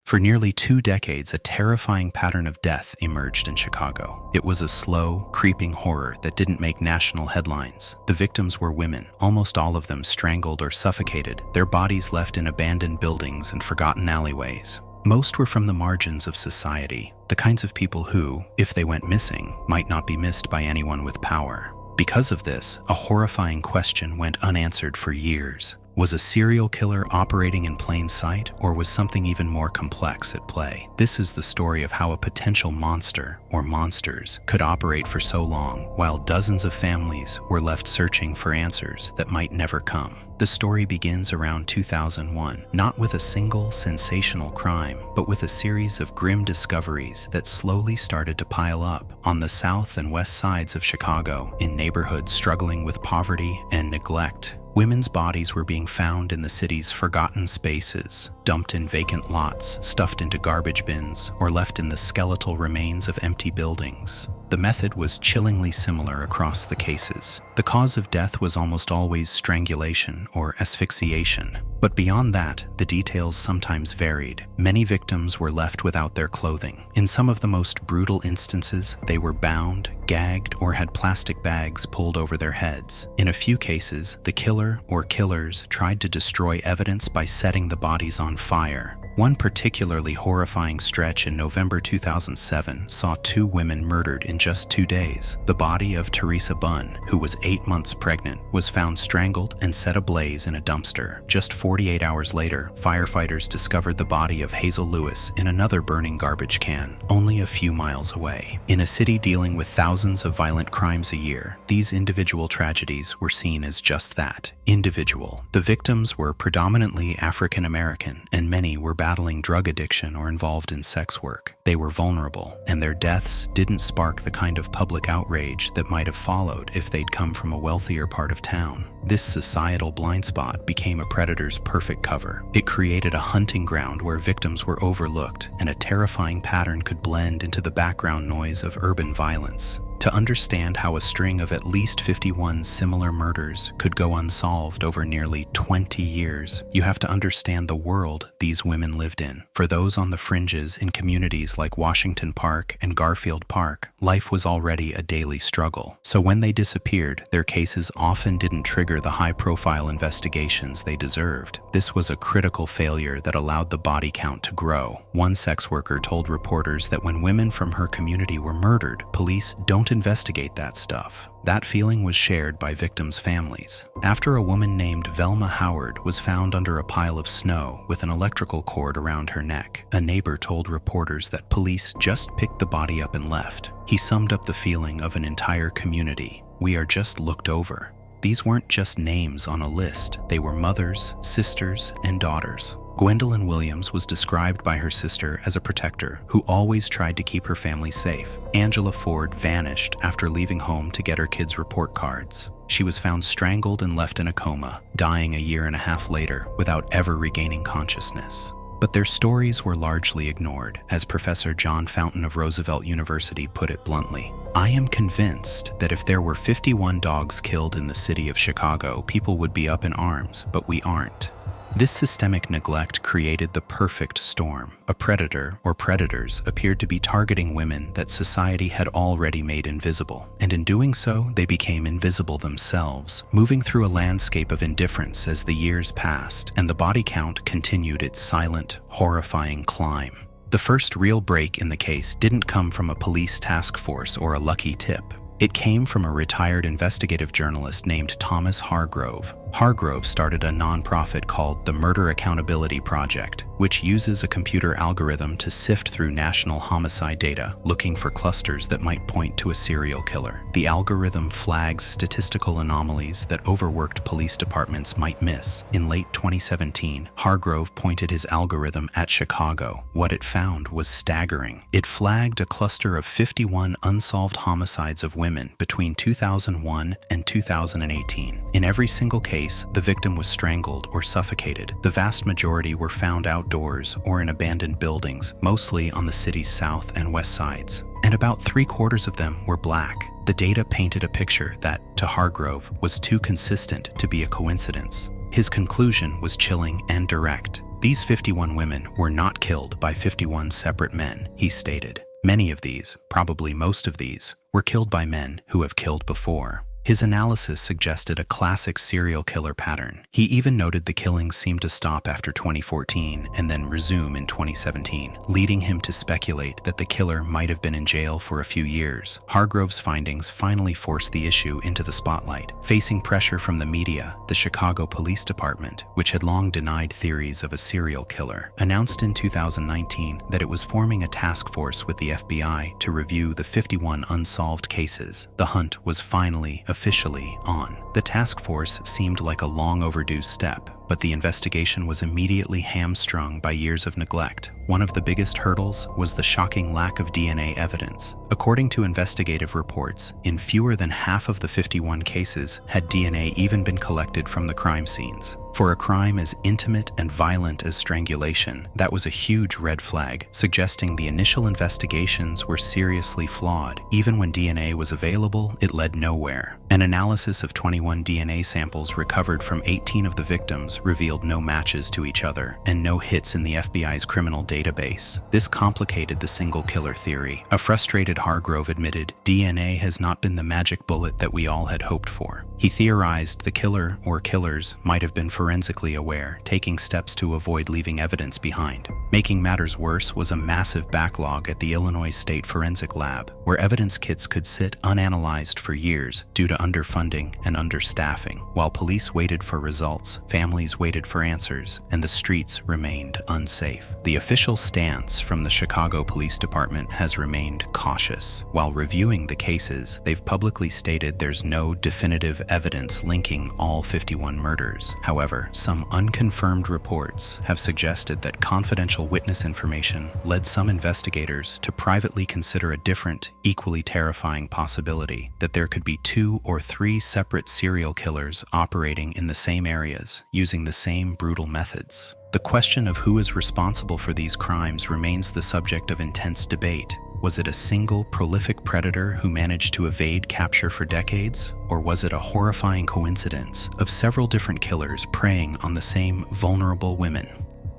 For nearly 2 decades, a terrifying pattern of death emerged in Chicago. It was a slow, creeping horror that didn't make national headlines. The victims were women, almost all of them strangled or suffocated, their bodies left in abandoned buildings and forgotten alleyways. Most were from the margins of society, the kinds of people who, if they went missing, might not be missed by anyone with power. Because of this, a horrifying question went unanswered for years. Was a serial killer operating in plain sight, or was something even more complex at play? This is the story of how a potential monster, or monsters, could operate for so long, while dozens of families were left searching for answers that might never come. The story begins around 2001, not with a single sensational crime, but with a series of grim discoveries that slowly started to pile up on the south and west sides of Chicago, in neighborhoods struggling with poverty and neglect. Women's bodies were being found in the city's forgotten spaces, dumped in vacant lots, stuffed into garbage bins, or left in the skeletal remains of empty buildings. The method was chillingly similar across the cases. The cause of death was almost always strangulation or asphyxiation. But beyond that, the details sometimes varied. Many victims were left without their clothing. In some of the most brutal instances, they were bound, gagged, or had plastic bags pulled over their heads. In a few cases, the killer or killers tried to destroy evidence by setting the bodies on fire. One particularly horrifying stretch in November 2007 saw 2 women murdered in just 2 days. The body of Teresa Bunn, who was 8 months pregnant, was found strangled and set ablaze in a dumpster. Just 48 hours later, firefighters discovered the body of Hazel Lewis in another burning garbage can, only a few miles away. In a city dealing with thousands of violent crimes a year, these individual tragedies were seen as just that, individual. The victims were predominantly African American, and many were battling drug addiction or involved in sex work. They were vulnerable, and their deaths didn't spark the kind of public outrage that might have followed if they'd come from a wealthier part of town. This societal blind spot became a predator's perfect cover. It created a hunting ground where victims were overlooked, and a terrifying pattern could blend into the background noise of urban violence. To understand how a string of at least 51 similar murders could go unsolved over nearly 20 years, you have to understand the world these women lived in. For those on the fringes in communities like Washington Park and Garfield Park, life was already a daily struggle. So when they disappeared, their cases often didn't trigger the high-profile investigations they deserved. This was a critical failure that allowed the body count to grow. One sex worker told reporters that when women from her community were murdered, police don't investigate that stuff. That feeling was shared by victims' families. After a woman named Velma Howard was found under a pile of snow with an electrical cord around her neck, a neighbor told reporters that police just picked the body up and left. He summed up the feeling of an entire community. "We are just looked over." These weren't just names on a list. They were mothers, sisters, and daughters. Gwendolyn Williams was described by her sister as a protector who always tried to keep her family safe. Angela Ford vanished after leaving home to get her kids' report cards. She was found strangled and left in a coma, dying a year and a half later without ever regaining consciousness. But their stories were largely ignored, as Professor John Fountain of Roosevelt University put it bluntly. "I am convinced that if there were 51 dogs killed in the city of Chicago, people would be up in arms, but we aren't." This systemic neglect created the perfect storm. A predator, or predators, appeared to be targeting women that society had already made invisible. And in doing so, they became invisible themselves, moving through a landscape of indifference as the years passed, and the body count continued its silent, horrifying climb. The first real break in the case didn't come from a police task force or a lucky tip. It came from a retired investigative journalist named Thomas Hargrove. Hargrove started a nonprofit called the Murder Accountability Project, which uses a computer algorithm to sift through national homicide data, looking for clusters that might point to a serial killer. The algorithm flags statistical anomalies that overworked police departments might miss. In late 2017, Hargrove pointed his algorithm at Chicago. What it found was staggering. It flagged a cluster of 51 unsolved homicides of women between 2001 and 2018. In every single case, the victim was strangled or suffocated. The vast majority were found outdoors or in abandoned buildings, mostly on the city's south and west sides. And about 3/4 of them were black. The data painted a picture that, to Hargrove, was too consistent to be a coincidence. His conclusion was chilling and direct. These 51 women were not killed by 51 separate men, he stated. Many of these, probably most of these, were killed by men who have killed before. His analysis suggested a classic serial killer pattern. He even noted the killings seemed to stop after 2014 and then resume in 2017, leading him to speculate that the killer might have been in jail for a few years. Hargrove's findings finally forced the issue into the spotlight. Facing pressure from the media, the Chicago Police Department, which had long denied theories of a serial killer, announced in 2019 that it was forming a task force with the FBI to review the 51 unsolved cases. The hunt was finally officially on. The task force seemed like a long overdue step, but the investigation was immediately hamstrung by years of neglect. One of the biggest hurdles was the shocking lack of DNA evidence. According to investigative reports, in fewer than half of the 51 cases had DNA even been collected from the crime scenes. For a crime as intimate and violent as strangulation, that was a huge red flag, suggesting the initial investigations were seriously flawed. Even when DNA was available, it led nowhere. An analysis of 21 DNA samples recovered from 18 of the victims revealed no matches to each other and no hits in the FBI's criminal database. This complicated the single killer theory. A frustrated Hargrove admitted, "DNA has not been the magic bullet that we all had hoped for." He theorized the killer or killers might have been forensically aware, taking steps to avoid leaving evidence behind. Making matters worse was a massive backlog at the Illinois State Forensic Lab, where evidence kits could sit unanalyzed for years due to underfunding and understaffing. While police waited for results, families waited for answers, and the streets remained unsafe. The official stance from the Chicago Police Department has remained cautious. While reviewing the cases, they've publicly stated there's no definitive evidence linking all 51 murders. However, some unconfirmed reports have suggested that confidential witness information led some investigators to privately consider a different, equally terrifying possibility: that there could be 2 or 3 separate serial killers operating in the same areas, using the same brutal methods. The question of who is responsible for these crimes remains the subject of intense debate. Was it a single prolific predator who managed to evade capture for decades? Or was it a horrifying coincidence of several different killers preying on the same vulnerable women?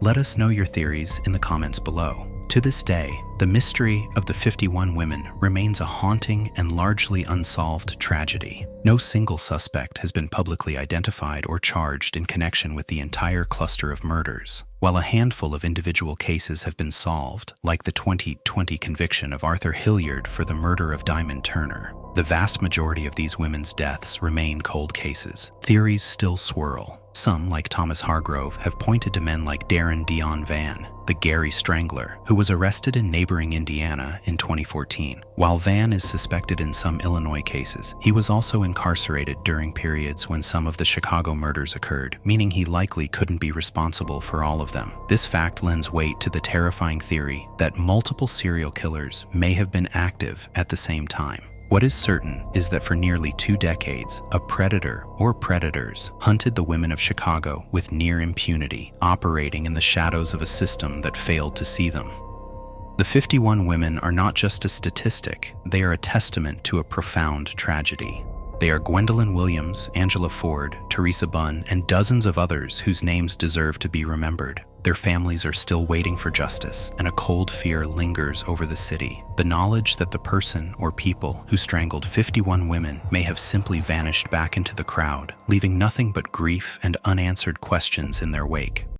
Let us know your theories in the comments below. To this day, the mystery of the 51 women remains a haunting and largely unsolved tragedy. No single suspect has been publicly identified or charged in connection with the entire cluster of murders. While a handful of individual cases have been solved, like the 2020 conviction of Arthur Hilliard for the murder of Diamond Turner, the vast majority of these women's deaths remain cold cases. Theories still swirl. Some, like Thomas Hargrove, have pointed to men like Darren Dion Van, the Gary Strangler, who was arrested in neighboring Indiana in 2014. While Van is suspected in some Illinois cases, he was also incarcerated during periods when some of the Chicago murders occurred, meaning he likely couldn't be responsible for all of them. This fact lends weight to the terrifying theory that multiple serial killers may have been active at the same time. What is certain is that for nearly 2 decades, a predator or predators hunted the women of Chicago with near impunity, operating in the shadows of a system that failed to see them. The 51 women are not just a statistic, they are a testament to a profound tragedy. They are Gwendolyn Williams, Angela Ford, Teresa Bunn, and dozens of others whose names deserve to be remembered. Their families are still waiting for justice, and a cold fear lingers over the city. The knowledge that the person or people who strangled 51 women may have simply vanished back into the crowd, leaving nothing but grief and unanswered questions in their wake.